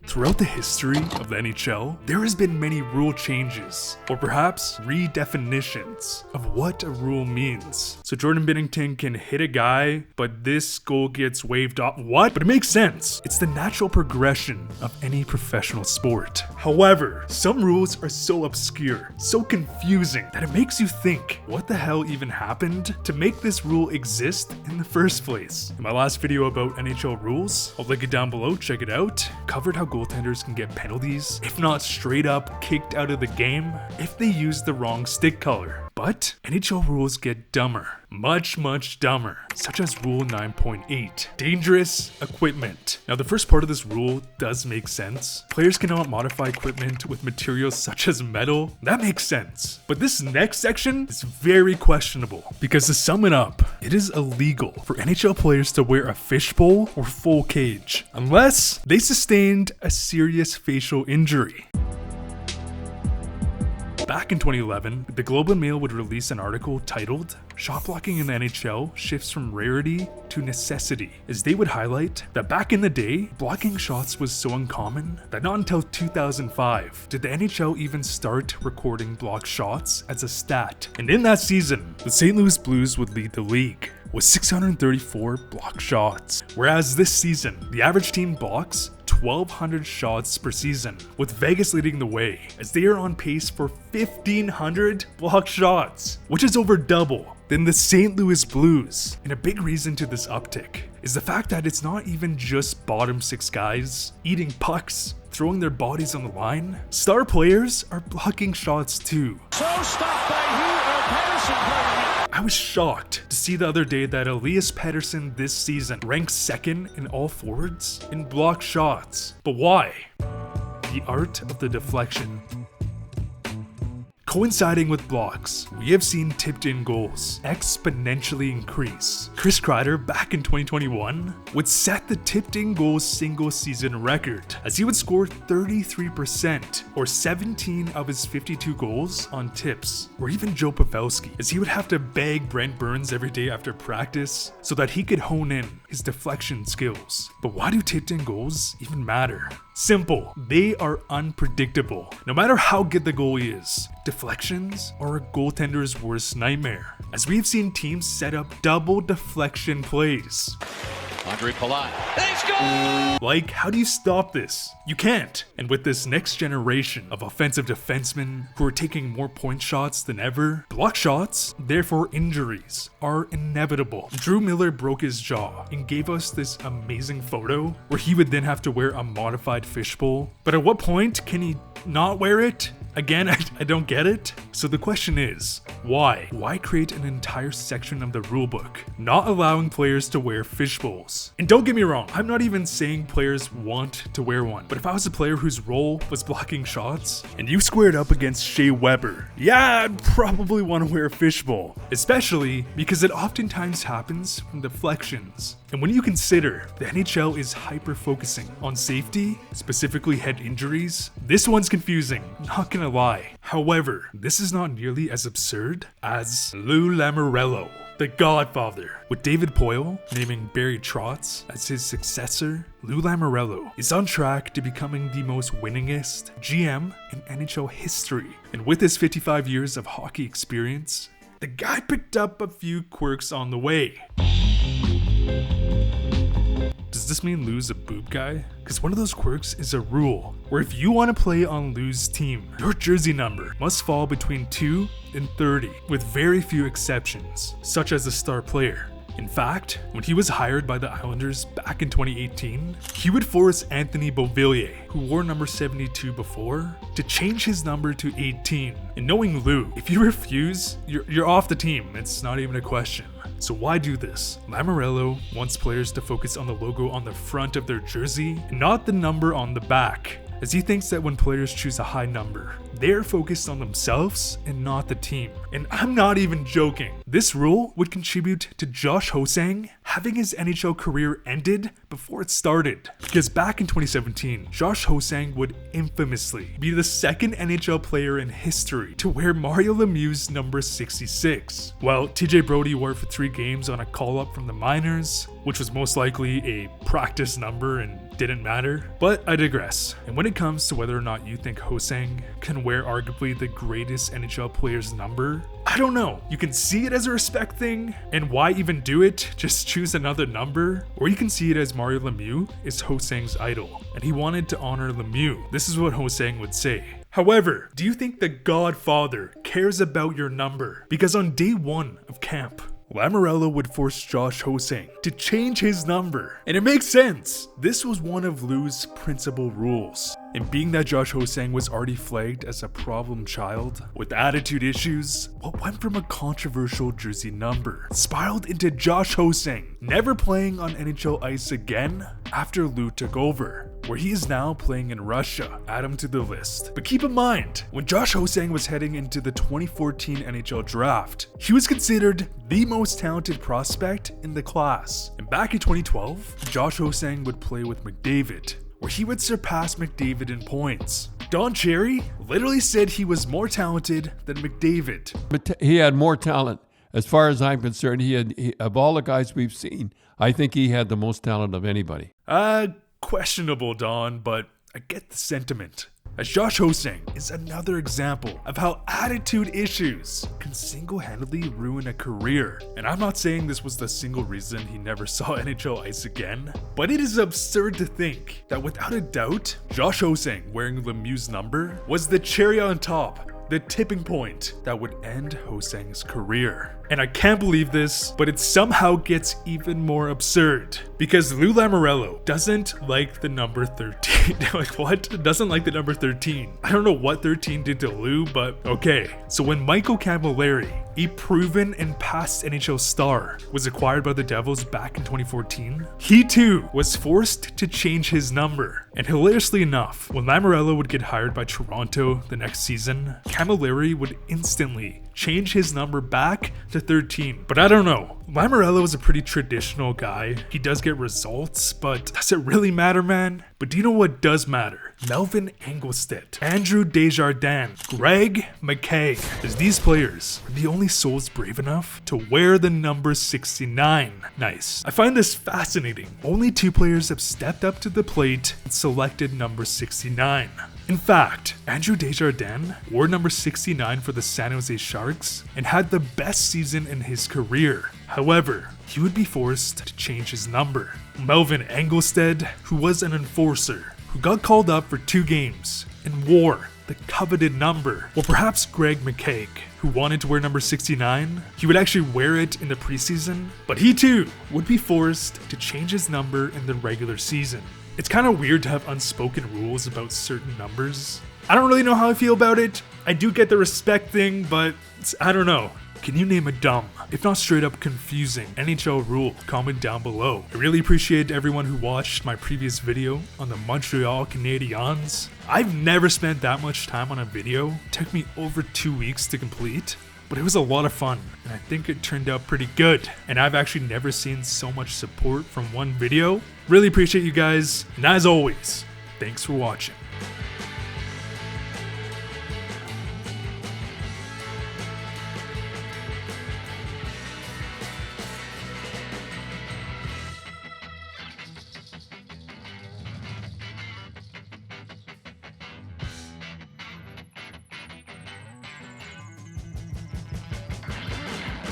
Throughout the history of the NHL, there has been many rule changes, or perhaps redefinitions of what a rule means. So Jordan Binnington can hit a guy, but this goal gets waved off. What? But it makes sense. It's the natural progression of any professional sport. However, some rules are so obscure, so confusing, that it makes you think, what the hell even happened to make this rule exist in the first place? In my last video about NHL rules, I'll link it down below, check it out, covered how goaltenders can get penalties, if not straight up kicked out of the game, if they use the wrong stick color. But NHL rules get dumber, much dumber, such as Rule 9.8, dangerous equipment. Now the first part of this rule does make sense. Players cannot modify equipment with materials such as metal. That makes sense. But this next section is very questionable, because to sum it up, it is illegal for NHL players to wear a fishbowl or full cage, unless they sustained a serious facial injury. Back in 2011, the Globe and Mail would release an article titled "Shot Blocking in the NHL Shifts from Rarity to Necessity," as they would highlight that back in the day, blocking shots was so uncommon that not until 2005 did the NHL even start recording blocked shots as a stat. And in that season, the St. Louis Blues would lead the league with 634 blocked shots, whereas this season, the average team blocks 1,200 shots per season, with Vegas leading the way, as they are on pace for 1,500 blocked shots, which is over double than the St. Louis Blues. And a big reason to this uptick is the fact that it's not even just bottom six guys eating pucks, throwing their bodies on the line. Star players are blocking shots too. So stopped by Pettersson. I was shocked to see the other day that Elias Pettersson this season ranks second in all forwards in blocked shots. But why? The art of the deflection. Coinciding with blocks, we have seen tipped in goals exponentially increase. Chris Kreider back in 2021 would set the tipped in goals single season record, as he would score 33% or 17 of his 52 goals on tips. Or even Joe Pavelski, as he would have to beg Brent Burns every day after practice so that he could hone in his deflection skills. But why do tipped in goals even matter? Simple, they are unpredictable. No matter how good the goalie is, deflections are a goaltender's worst nightmare, as we've seen teams set up double deflection plays. Andre Palat. They score! Like, how do you stop this? You can't. And with this next generation of offensive defensemen who are taking more point shots than ever, block shots, therefore injuries, are inevitable. Drew Miller broke his jaw and gave us this amazing photo where he would then have to wear a modified fishbowl. But at what point can he not wear it? Again, I don't get it. So the question is, why? Why create an entire section of the rulebook not allowing players to wear fishbowls? And don't get me wrong, I'm not even saying players want to wear one, but if I was a player whose role was blocking shots, and you squared up against Shea Weber, yeah, I'd probably want to wear a fishbowl, especially because it oftentimes happens from deflections. And when you consider the NHL is hyper-focusing on safety, specifically head injuries, this one's confusing, not gonna lie. However, this is not nearly as absurd as Lou Lamoriello, the Godfather. With David Poile naming Barry Trotz as his successor, Lou Lamoriello is on track to becoming the most winningest GM in NHL history. And with his 55 years of hockey experience, the guy picked up a few quirks on the way. Does this mean Lou's a boob guy? Because one of those quirks is a rule where if you want to play on Lou's team, your jersey number must fall between 2 and 30, with very few exceptions, such as a star player. In fact, when he was hired by the Islanders back in 2018, he would force Anthony Beauvillier, who wore number 72 before, to change his number to 18. And knowing Lou, if you refuse, you're off the team. It's not even a question. So why do this? Lamoriello wants players to focus on the logo on the front of their jersey and not the number on the back, as he thinks that when players choose a high number, they're focused on themselves and not the team. And I'm not even joking. This rule would contribute to Josh Ho-Sang having his NHL career ended before it started. Because back in 2017, Josh Ho-Sang would infamously be the second NHL player in history to wear Mario Lemieux's number 66. While TJ Brodie wore it for 3 games on a call-up from the minors, which was most likely a practice number and didn't matter, but I digress. And when it comes to whether or not you think Ho-Sang can wear arguably the greatest NHL player's number, I don't know. You can see it as a respect thing, and why even do it? Just choose another number. Or you can see it as Mario Lemieux is Ho-Sang's idol, and he wanted to honor Lemieux. This is what Ho-Sang would say. However, do you think the Godfather cares about your number? Because on day 1 of camp, Lamoriello would force Josh Ho-Sang to change his number. And it makes sense. This was one of Lou's principal rules. And being that Josh Ho-Sang was already flagged as a problem child with attitude issues, what went from a controversial jersey number spiraled into Josh Ho-Sang never playing on NHL ice again after Lou took over, where he is now playing in Russia. Add him to the list. But keep in mind, when Josh Ho-Sang was heading into the 2014 NHL draft, he was considered the most talented prospect in the class. And back in 2012, Josh Ho-Sang would play with McDavid, where he would surpass McDavid in points. Don Cherry literally said he was more talented than McDavid. But he had more talent. As far as I'm concerned, of all the guys we've seen, I think he had the most talent of anybody. Questionable, Don, but I get the sentiment. As Josh Ho-Sang is another example of how attitude issues can single-handedly ruin a career. And I'm not saying this was the single reason he never saw NHL ice again, but it is absurd to think that without a doubt, Josh Ho-Sang wearing Lemieux's number was the cherry on top, the tipping point that would end Ho-Sang's career. And I can't believe this, but it somehow gets even more absurd because Lou Lamoriello doesn't like the number 13. Like, what? Doesn't like the number 13. I don't know what 13 did to Lou, but okay. So when Michael Camilleri, a proven and past NHL star, was acquired by the Devils back in 2014, he too was forced to change his number. And hilariously enough, when Lamoriello would get hired by Toronto the next season, Camilleri would instantly change his number back to 13. But I don't know. Lamoriello is a pretty traditional guy. He does get results, but does it really matter, man? But do you know what does matter? Melvin Engelstedt, Andrew Desjardins, Greg McKay, as these players are the only souls brave enough to wear the number 69. Nice. I find this fascinating. Only 2 players have stepped up to the plate and selected number 69. In fact, Andrew Desjardins wore number 69 for the San Jose Sharks and had the best season in his career. However, he would be forced to change his number. Melvin Engelstedt, who was an enforcer, who got called up for 2 games and wore the coveted number. Or perhaps Greg McKay, who wanted to wear number 69, he would actually wear it in the preseason, but he too would be forced to change his number in the regular season. It's kind of weird to have unspoken rules about certain numbers. I don't really know how I feel about it. I do get the respect thing, but I don't know. Can you name a dumb, if not straight up confusing, NHL rule? Comment down below. I really appreciate everyone who watched my previous video on the Montreal Canadiens. I've never spent that much time on a video. It took me over 2 weeks to complete, but it was a lot of fun, and I think it turned out pretty good. And I've actually never seen so much support from one video. Really appreciate you guys, and as always, thanks for watching.